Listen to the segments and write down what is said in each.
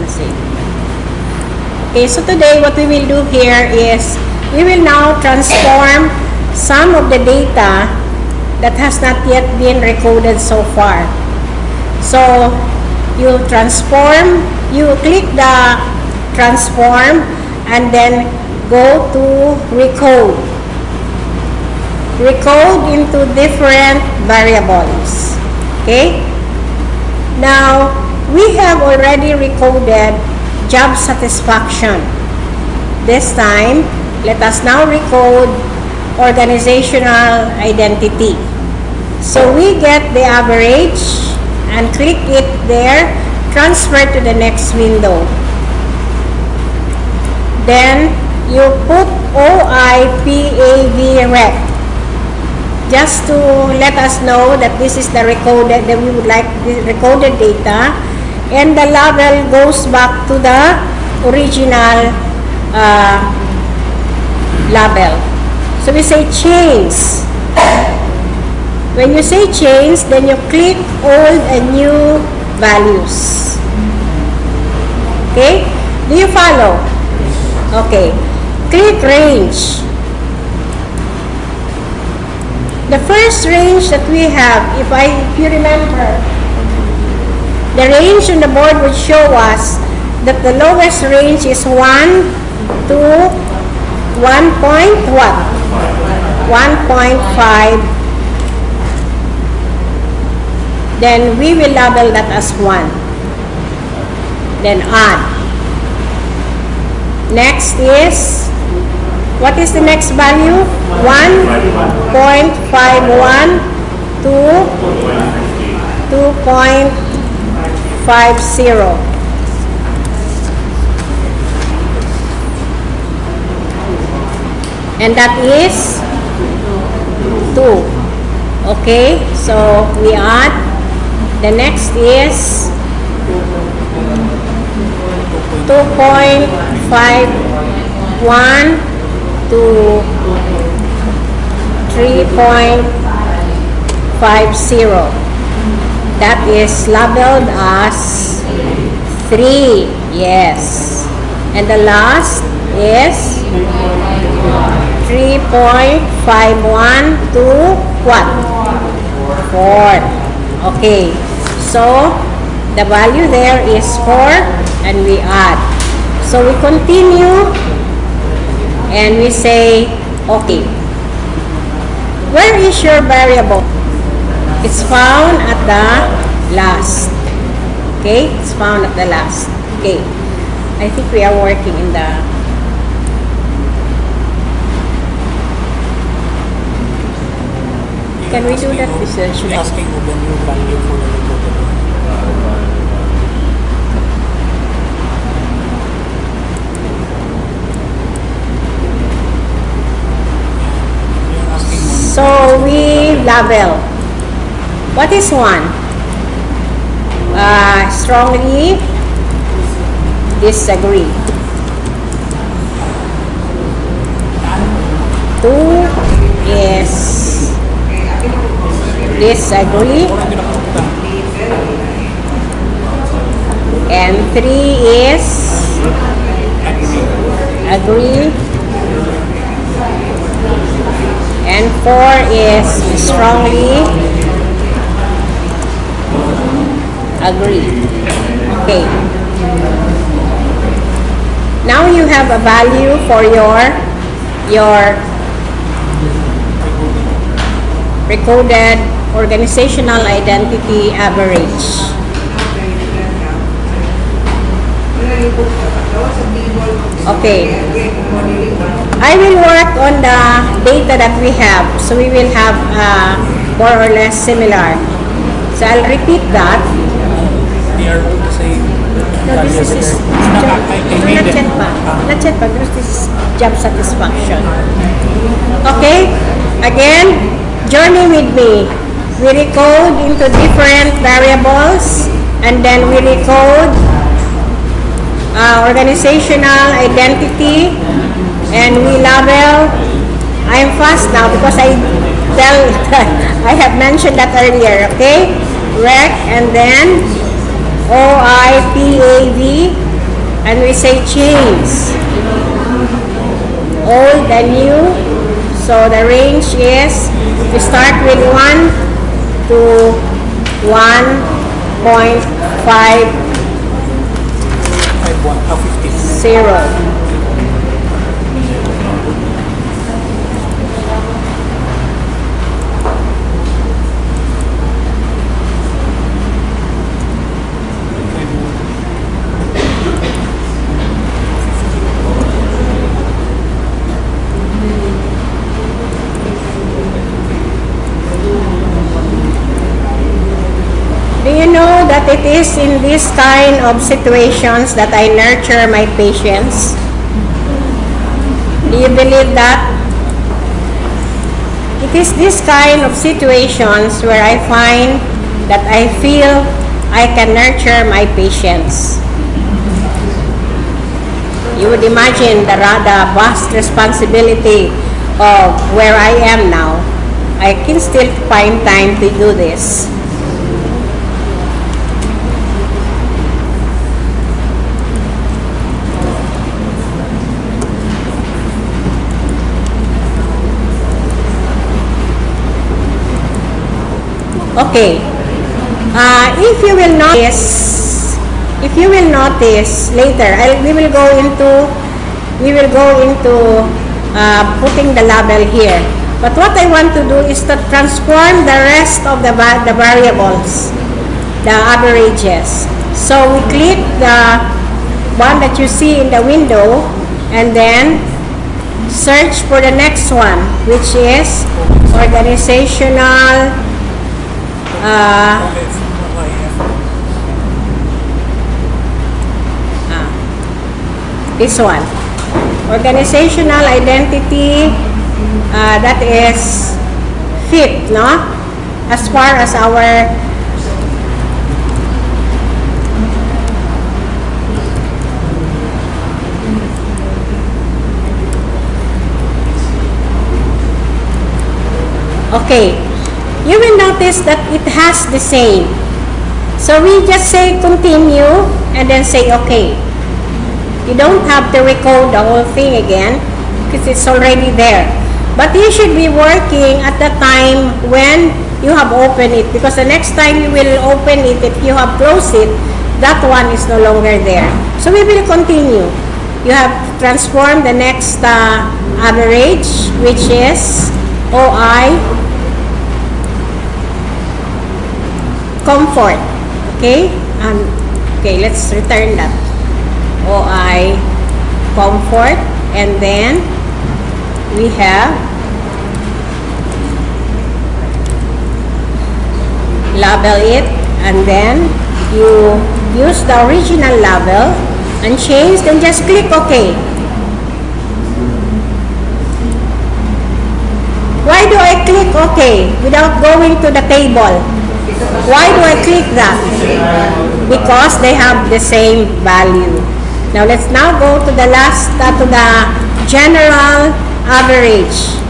the same. Okay, so today what we will do here is we will now transform some of the data that has not yet been recoded so far. So you transform, you click the transform and then go to recode. Recode into different variables. Okay? Now, we have already recoded job satisfaction. This time, let us now recode organizational identity. So we get the average and click it there, transfer to the next window. Then you put OIPAV rec just to let us know that this is the recoded, that we would like the recorded data, and the label goes back to the original label. So we say change. When you say change, then you click old and new values. Okay? Do you follow? Okay. Click range. The first range that we have, if you remember, the range on the board would show us that the lowest range is 1 to 1 point what? 1.5. Then we will label that as 1. Then add. Next is, what is the next value? 1.51 to 2.50. And that is 2. Okay, so we add. The next is 2.51 to 3.50. That is labeled as 3. Yes. And the last is 3.51 to what? 4. Okay. So, the value there is 4 and we add. So, we continue and we say, okay. Where is your variable? It's found at the last. Okay? It's found at the last. Okay. I think we are working in the... Can we do that research? Asking for the new value for the recorded. So we label. What is 1? Strongly disagree. 2 is disagree. And 3 is agree. And 4 is strongly agree. Okay. Now you have a value for your recorded organizational identity average. Okay. I will work on the data that we have. So we will have more or less similar. So I'll repeat that. They are all the same. No, this is job. Not yet pa. This is job satisfaction. Okay? Again, journey with me. We recode into different variables and then we recode organizational identity and we label. I'm fast now because I have mentioned that earlier, okay? Rec and then OIPAV and we say change. Old and new. So the range is, we start with 1 to 1.50. 50. Do you know that it is in this kind of situations that I nurture my patience? Do you believe that? It is this kind of situations where I find that I feel I can nurture my patience. You would imagine the vast responsibility of where I am now. I can still find time to do this. Okay. If you will notice later, we will go into putting the label here. But what I want to do is to transform the rest of the variables, the averages. So we click the one that you see in the window, and then search for the next one, which is organizational. This one, organizational identity, that is fit, no? As far as our okay, you will notice that it has the same. So we just say continue and then say okay. You don't have to recode the whole thing again because it's already there. But you should be working at the time when you have opened it, because the next time you will open it, if you have closed it, that one is no longer there. So we will continue. You have transformed the next average, which is OI comfort. Okay? Okay, let's return that. OI comfort, and then we have label it, and then you use the original label and change, then just click OK. Why do I click OK without going to the table? Why do I click that? Because they have the same value. Now let's now go to the last, to the general average.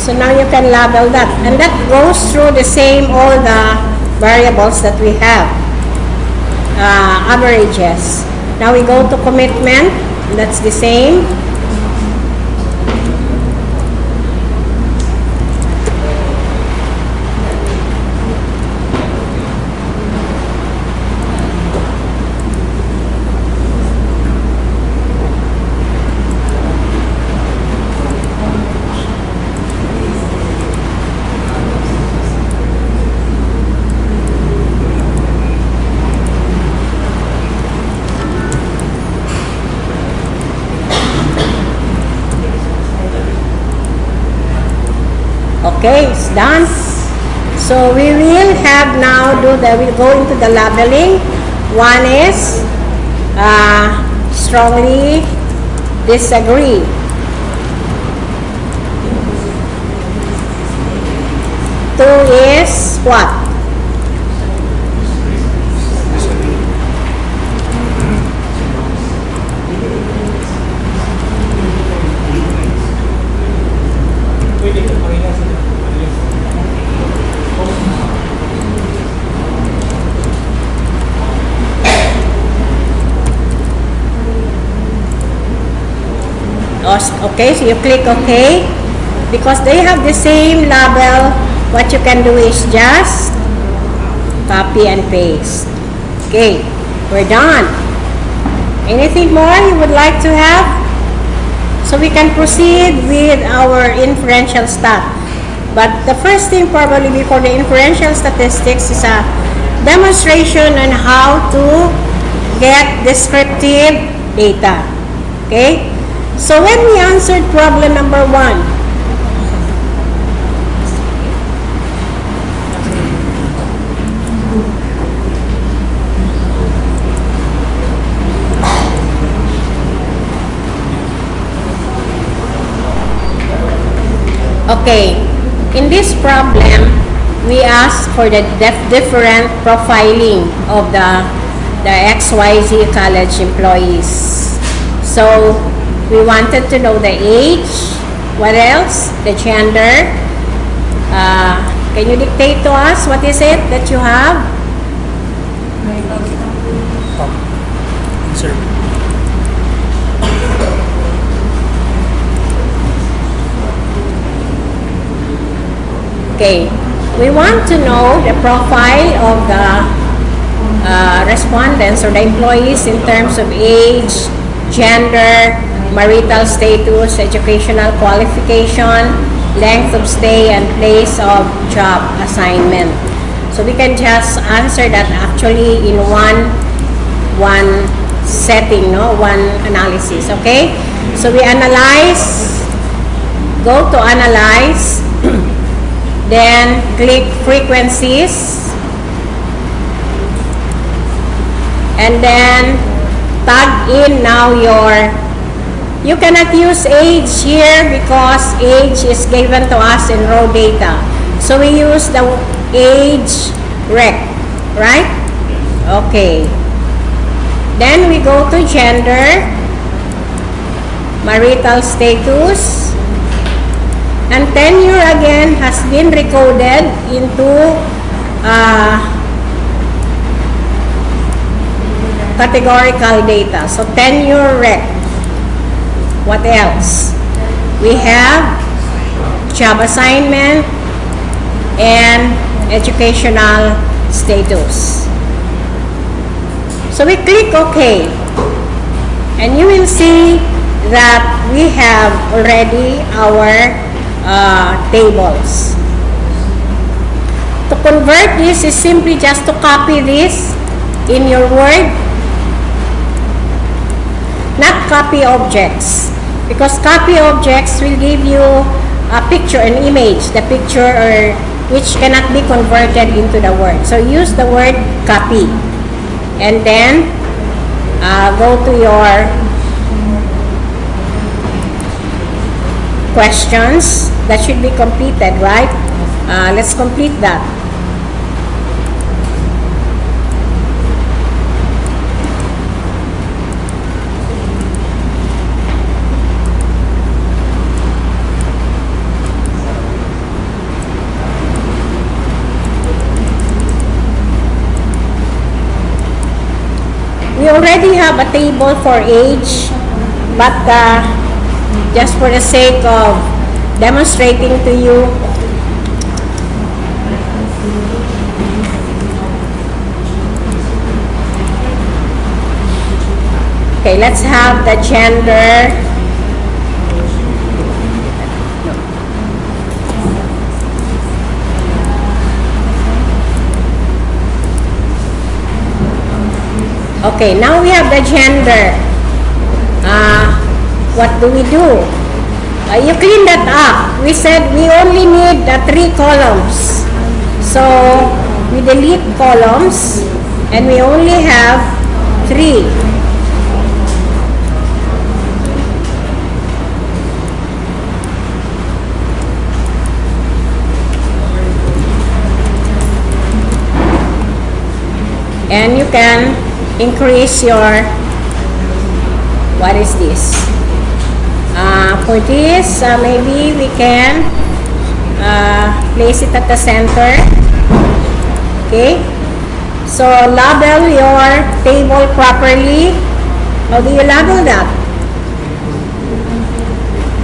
So now you can label that, and that goes through the same, all the variables that we have, averages. Now we go to commitment, that's the same. Okay, it's done. So we will have now we'll go into the labeling. One is strongly disagree. Two is what? Okay, so you click OK. Because they have the same label, what you can do is just copy and paste. Okay, we're done. Anything more you would like to have? So we can proceed with our inferential stat. But the first thing probably before the inferential statistics is a demonstration on how to get descriptive data. Okay? So when we answered problem number 1, okay, in this problem, we asked for the different profiling of the XYZ college employees. So we wanted to know the age, what else? The gender. Can you dictate to us what is it that you have? Sir. Okay, we want to know the profile of the respondents or the employees in terms of age, gender, marital status, educational qualification, length of stay, and place of job assignment. So we can just answer that actually in one setting, no? One analysis, okay? So we analyze, go to analyze, then click frequencies, and then tag in now you cannot use age here because age is given to us in raw data. So we use the age rec, right? Okay. Then we go to gender, marital status, and tenure again has been recoded into categorical data. So tenure rec. What else? We have job assignment and educational status. So we click OK, and you will see that we have already our tables. To convert this is simply just to copy this in your Word, not copy objects, because copy objects will give you a picture, an image, the picture or which cannot be converted into the word. So use the word copy, and then go to your questions that should be completed, right? Let's complete that. We already have a table for age, but just for the sake of demonstrating to you, okay, let's have the gender. Okay, now we have the gender. What do? You clean that up. We said we only need 3 columns. So we delete columns and we only have 3. can increase your, what is this? For this, maybe we can place it at the center. Okay? So, label your table properly. How do you label that?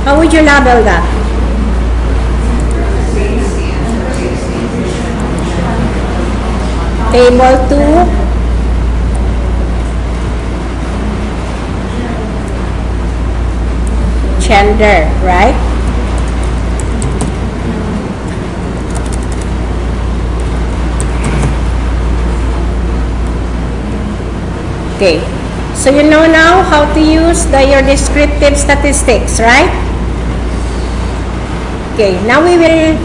How would you label that? Table 2. Gender, right? Okay. So you know now how to use your descriptive statistics, right? Okay. Now we will